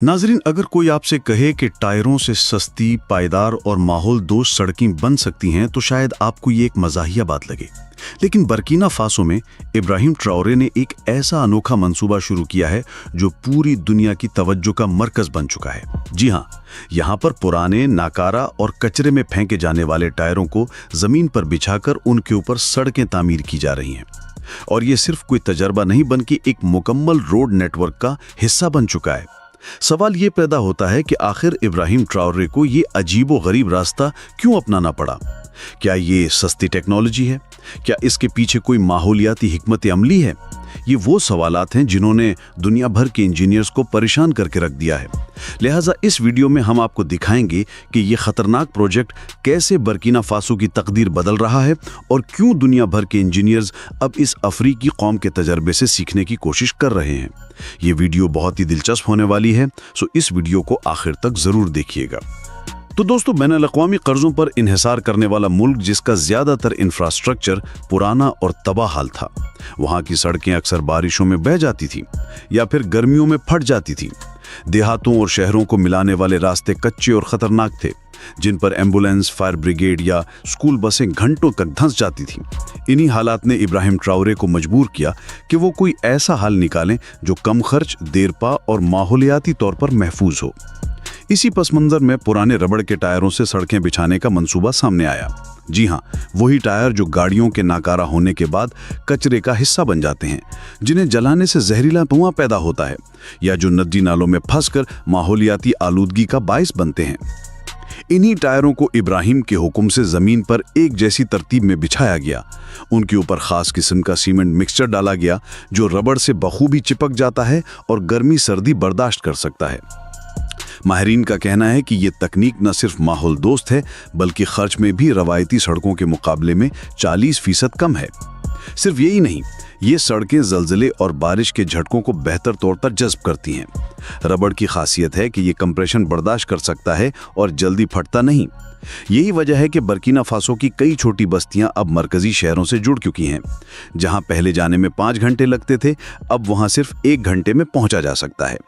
नाजरीन, अगर कोई आपसे कहे कि टायरों से सस्ती, पायदार और माहौल दोस्त सड़कें बन सकती हैं तो शायद आपको ये एक मजाहिया बात लगे। लेकिन बर्किना फासो में इब्राहिम ट्राओरे ने एक ऐसा अनोखा मंसूबा शुरू किया है जो पूरी दुनिया की तवज्जो का मरकज बन चुका है। जी हाँ, यहाँ पर पुराने, नाकारा और कचरे में फेंके जाने वाले टायरों को जमीन पर बिछाकर उनके ऊपर सड़कें तामीर की जा रही हैं। और ये सिर्फ कोई तजर्बा नहीं बल्कि एक मुकम्मल रोड नेटवर्क का हिस्सा बन चुका है। सवाल ये पैदा होता है कि आखिर इब्राहिम ट्राओरे को ये अजीबो गरीब रास्ता क्यों अपनाना पड़ा? क्या ये सस्ती टेक्नोलॉजी है? क्या इसके पीछे कोई माहौलियाती हिकमत अमली है? ये वो सवालात हैं जिन्होंने दुनिया भर के इंजीनियर्स को परेशान करके रख दिया है। लिहाजा इस वीडियो में हम आपको दिखाएंगे कि ये खतरनाक प्रोजेक्ट कैसे बर्किना फासो की तकदीर बदल रहा है और क्यों दुनिया भर के इंजीनियर्स अब इस अफ्रीकी कौम के तजर्बे से सीखने की कोशिश कर रहे हैं। ये वीडियो बहुत ही दिलचस्प होने वाली है, सो इस वीडियो को आखिर तक जरूर देखिएगा। तो दोस्तों, बैनुल-अक़वामी कर्जों पर इन्हिसार करने वाला मुल्क जिसका ज्यादातर इंफ्रास्ट्रक्चर पुराना और तबाह हाल था, वहां की सड़कें अक्सर बारिशों में बह जाती थी या फिर गर्मियों में फट जाती थी। देहातों और शहरों को मिलाने वाले रास्ते कच्चे और खतरनाक थे, जिन पर एम्बुलेंस, फायर ब्रिगेड या स्कूल बसें घंटों तक धंस जाती थीं। इन्हीं हालात ने इब्राहिम ट्राओरे को मजबूर किया कि वो कोई ऐसा हल निकालें जो कम खर्च, देरपा और माहौलियाती तौर पर महफूज हो। इसी पस मंजर में पुराने रबड़ के टायरों से सड़कें बिछाने का मंसूबा सामने आया। जी हाँ, वही टायर जो गाड़ियों के नाकारा होने के बाद कचरे का हिस्सा बन जाते हैं, जिन्हें जलाने से जहरीला धुआं पैदा होता है या जो नदी नालों में फंसकर माहौलियाती आलूदगी का बायस बनते हैं। इन्हीं टायरों को इब्राहिम के हुक्म से जमीन पर एक जैसी तरतीब में बिछाया गया। उनके ऊपर खास किस्म का सीमेंट मिक्सचर डाला गया जो रबड़ से बखूबी चिपक जाता है और गर्मी सर्दी बर्दाश्त कर सकता है। माहिरीन का कहना है कि ये तकनीक न सिर्फ माहौल दोस्त है बल्कि खर्च में भी रवायती सड़कों के मुकाबले में 40% कम है। सिर्फ यही नहीं, ये सड़कें जल्जले और बारिश के झटकों को बेहतर तौर पर जज्ब करती हैं। रबड़ की खासियत है कि ये कंप्रेशन बर्दाश्त कर सकता है और जल्दी फटता नहीं। यही वजह है कि बर्किना फासो की कई छोटी बस्तियां अब मरकजी शहरों से जुड़ चुकी हैं। जहां पहले जाने में 5 घंटे लगते थे, अब वहां सिर्फ 1 घंटे में पहुंचा जा सकता है।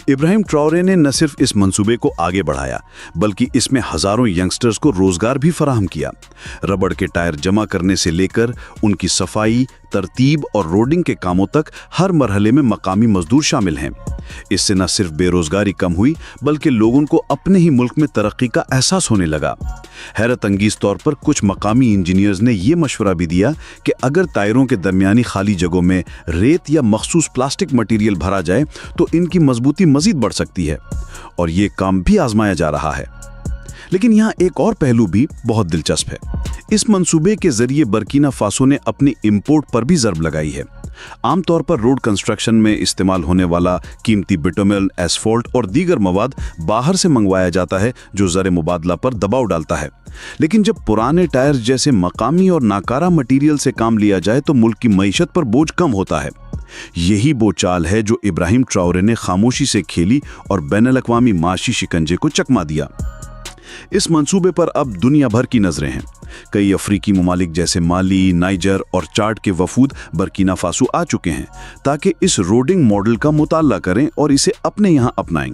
इब्राहिम ट्राओरे ने न सिर्फ इस मंसूबे को आगे बढ़ाया बल्कि इसमें हजारों यंगस्टर्स को रोजगार भी फराहम किया। रबड़ के टायर जमा करने से लेकर उनकी सफाई, तरतीब और रोडिंग के कामों तक हर मरहले में मकामी मजदूर शामिल हैं। इससे न सिर्फ बेरोजगारी कम हुई बल्कि लोगों को अपने ही मुल्क में तरक्की का एहसास होने लगा। हैरत अंगीज तौर पर कुछ मकामी इंजीनियर्स ने यह मशवरा भी दिया कि अगर टायरों के दरमियानी खाली जगहों में रेत या मखसूस प्लास्टिक मटीरियल भरा जाए तो इनकी मजबूती मजीद बढ़ सकती है, और ये काम भी आजमाया जा रहा है। लेकिन यहाँ एक और पहलू भी बहुत दिलचस्प है। इस मंसूबे के जरिए बर्किना फासो ने अपनी इंपोर्ट पर भी ज़र्ब लगाई है। आमतौर पर रोड कंस्ट्रक्शन में इस्तेमाल होने वाला कीमती बिटुमेन, एस्फॉल्ट और दीगर मवाद बाहर से मंगवाया जाता है जो ज़र मुबादला पर दबाव डालता है। लेकिन जब पुराने टायर जैसे मकामी और नाकारा मटीरियल से काम लिया जाए तो मुल्क की मईशत पर बोझ कम होता है। यही वो चाल है जो इब्राहिम ट्राओरे ने खामोशी से खेली और बैनुल-अक़वामी माशी शिकंजे को चकमा दिया। इस मंसूबे पर अब दुनिया भर की नजरें हैं। कई अफ्रीकी ममालिक जैसे माली, नाइजर और चाड के वफूद बर्किना फासो आ चुके हैं ताकि इस रोडिंग मॉडल का मुताला करें और इसे अपने यहाँ अपनाएं।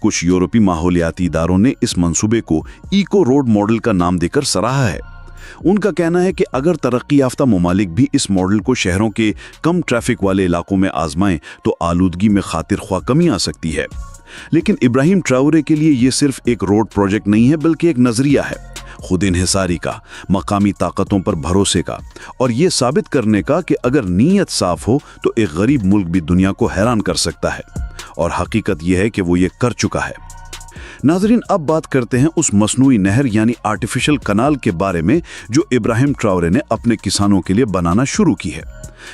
कुछ यूरोपीय माहौलियाती इदारों ने इस मंसूबे को इको रोड मॉडल का नाम देकर सराहा है। उनका कहना है कि अगर तरक्की याफ्ता ममालिक भी इस मॉडल को शहरों के कम ट्रैफिक वाले इलाकों में आजमाएं तो आलूदगी में खातिर ख्वाह कमी आ सकती है। लेकिन इब्राहिम ट्राओरे के लिए ये सिर्फ एक रोड प्रोजेक्ट नहीं है बल्कि एक नजरिया है, खुद इन्हिसारी का, मकामी ताकतों पर भरोसे का, और ये साबित करने का कि अगर नीयत साफ हो तो एक गरीब मुल्क भी दुनिया को हैरान कर सकता है। और हकीकत यह है कि वो ये कर चुका है। नाजरीन, अब बात करते हैं उस मसनूई नहर यानी आर्टिफिशियल कनाल के बारे में जो इब्राहिम ट्राओरे ने अपने किसानों के लिए बनाना शुरू की है।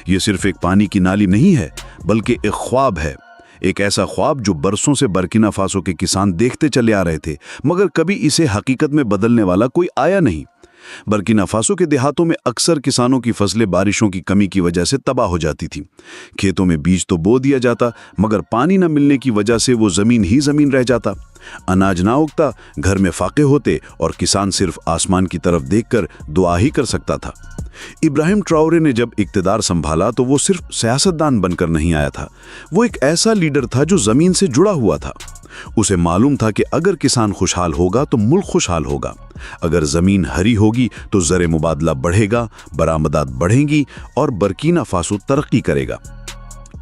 ये सिर्फ एक पानी की नाली नहीं है बल्कि एक ख्वाब है। एक ऐसा ख्वाब जो बरसों से बर्किना फासो के किसान देखते चले आ रहे थे, मगर कभी इसे हकीकत में बदलने वाला कोई आया नहीं। बर्किना फासो के देहातों में अक्सर किसानों की फसलें बारिशों की कमी की वजह से तबाह हो जाती थी। खेतों में बीज तो बो दिया जाता, मगर पानी न मिलने की वजह से वो जमीन ही जमीन रह जाता। अनाज ना उगता, घर में फाके होते और किसान सिर्फ आसमान की तरफ देखकर दुआ ही कर सकता था। इब्राहिम ट्राओरे ने जब इक्तिदार संभाला तो वो सिर्फ सियासतदान बनकर नहीं आया था, वो एक ऐसा लीडर था जो जमीन से जुड़ा हुआ था। उसे मालूम था कि अगर किसान खुशहाल होगा तो मुल्क खुशहाल होगा, अगर जमीन हरी होगी तो ज़र मुबादला बढ़ेगा, बरामदात बढ़ेंगी और बर्किना फासो तरक्की करेगा।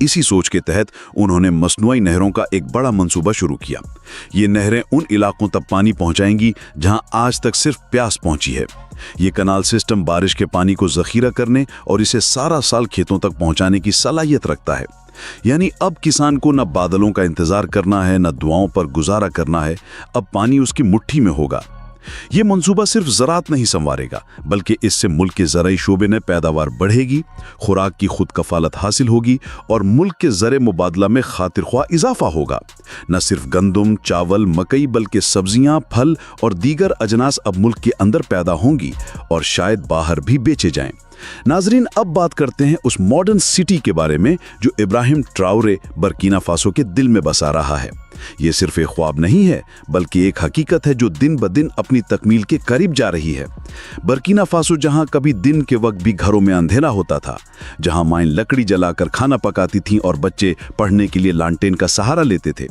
इसी सोच के तहत उन्होंने मसनूई नहरों का एक बड़ा मंसूबा शुरू किया। ये नहरें उन इलाकों तक पानी पहुंचाएंगी जहां आज तक सिर्फ प्यास पहुंची है। ये कनाल सिस्टम बारिश के पानी को जखीरा करने और इसे सारा साल खेतों तक पहुंचाने की सलाहियत रखता है। यानी अब किसान को न बादलों का इंतजार करना है, न दुआओं पर गुजारा करना है, अब पानी उसकी मुट्ठी में होगा। ये मंसूबा सिर्फ ज़राअत नहीं संवारेगा, बल्कि इससे मुल्क के ज़राई शोबे में पैदावार बढ़ेगी, खुराक की खुद कफालत हासिल होगी और मुल्क के ज़र मुबादला में खातिर ख्वाह इजाफा होगा। न सिर्फ गंदम, चावल, मकई, बल्कि सब्जियां, फल और दीगर अजनास अब मुल्क के अंदर पैदा होंगी और शायद बाहर भी बेचे जाएं। नाजरीन, अब बात करते हैं उस मॉडर्न सिटी के बारे में जो इब्राहिम ट्राओरे बर्किना फासो के दिल में बसा रहा है। ये सिर्फ एक ख्वाब नहीं है, बल्कि एक हकीकत है जो दिन ब दिन अपनी तकमील के करीब जा रही है। बर्किना फासो जहां कभी दिन के वक्त भी घरों में अंधेरा होता था, जहां माएं लकड़ी जलाकर खाना पकाती थीं और बच्चे पढ़ने के लिए लालटेन का सहारा लेते थे,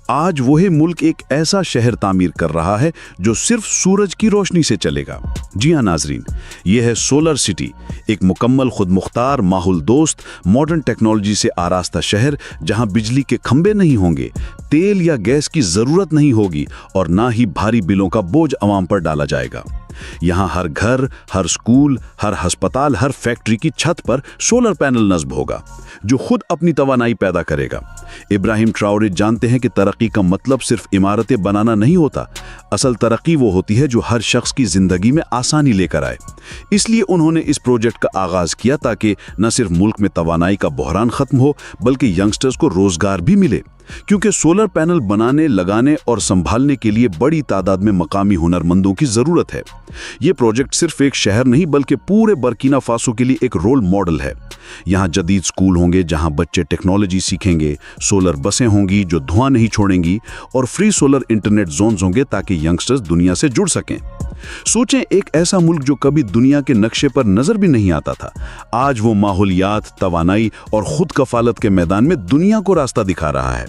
आज वही मुल्क एक ऐसा शहर तामीर कर रहा है जो सिर्फ सूरज की रोशनी से चलेगा। जी हाँ नाजरीन, यह है सोलर सिटी, एक मुकम्मल खुद मुख्तार, माहौल दोस्त, मॉडर्न टेक्नोलॉजी से आरास्ता शहर जहां बिजली के खंभे नहीं होंगे, तेल या गैस की जरूरत नहीं होगी और ना ही भारी बिलों का बोझ आवाम पर डाला जाएगा। यहाँ हर घर, हर स्कूल, हर अस्पताल, हर फैक्ट्री की छत पर सोलर पैनल नस्ब होगा जो खुद अपनी तवानाई पैदा करेगा। इब्राहिम ट्राओरे जानते हैं कि तरक्की का मतलब सिर्फ इमारतें बनाना नहीं होता, असल तरक्की वो होती है जो हर शख्स की जिंदगी में आसानी लेकर आए। इसलिए उन्होंने इस प्रोजेक्ट का आगाज किया ताकि न सिर्फ मुल्क में तवानाई का बहरान खत्म हो, बल्कि यंगस्टर्स को रोजगार भी मिले, क्योंकि सोलर पैनल बनाने, लगाने और संभालने के लिए बड़ी तादाद में मकामी हुनरमंदों की जरूरत है। ये प्रोजेक्ट सिर्फ एक शहर नहीं बल्कि पूरे बर्किना फासो के लिए एक रोल मॉडल है। यहाँ जदीद स्कूल होंगे जहाँ बच्चे टेक्नोलॉजी सीखेंगे, सोलर बसें होंगी जो धुआं नहीं छोड़ेंगी और फ्री सोलर इंटरनेट जोन्स होंगे ताकि यंगस्टर्स दुनिया से जुड़ सकें। सोचें, एक ऐसा मुल्क जो कभी दुनिया के नक्शे पर नजर भी नहीं आता था, आज वो माहौलियात, तवानाई और खुद कफालत के मैदान में दुनिया को रास्ता दिखा रहा है।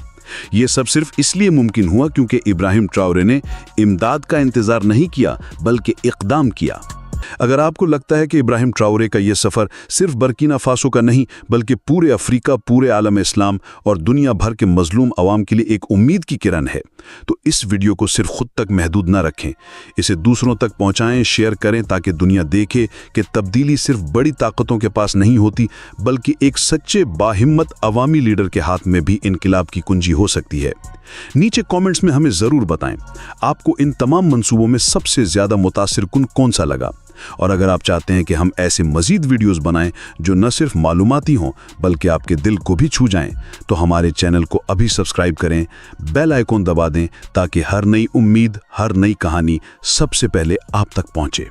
ये सब सिर्फ इसलिए मुमकिन हुआ क्योंकि इब्राहिम ट्राओरे ने इमदाद का इंतजार नहीं किया बल्कि इक़दाम किया। अगर आपको लगता है कि इब्राहिम ट्राओरे का ये सफ़र सिर्फ बर्किना फासो का नहीं बल्कि पूरे अफ्रीका, पूरे आलम इस्लाम और दुनिया भर के मजलूम अवाम के लिए एक उम्मीद की किरण है, तो इस वीडियो को सिर्फ खुद तक महदूद ना रखें, इसे दूसरों तक पहुंचाएं, शेयर करें ताकि दुनिया देखे कि तब्दीली सिर्फ बड़ी ताकतों के पास नहीं होती बल्कि एक सच्चे बाहिम्मत अवामी लीडर के हाथ में भी इनकलाब की कुंजी हो सकती है। नीचे कमेंट्स में हमें ज़रूर बताएं आपको इन तमाम मंसूबों में सबसे ज़्यादा मुतासिर कुन कौन सा लगा। और अगर आप चाहते हैं कि हम ऐसे मज़ीद वीडियोस बनाएं जो न सिर्फ मालूमाती हों बल्कि आपके दिल को भी छू जाएं, तो हमारे चैनल को अभी सब्सक्राइब करें, बेल आइकॉन दबा दें ताकि हर नई उम्मीद, हर नई कहानी सबसे पहले आप तक पहुंचे।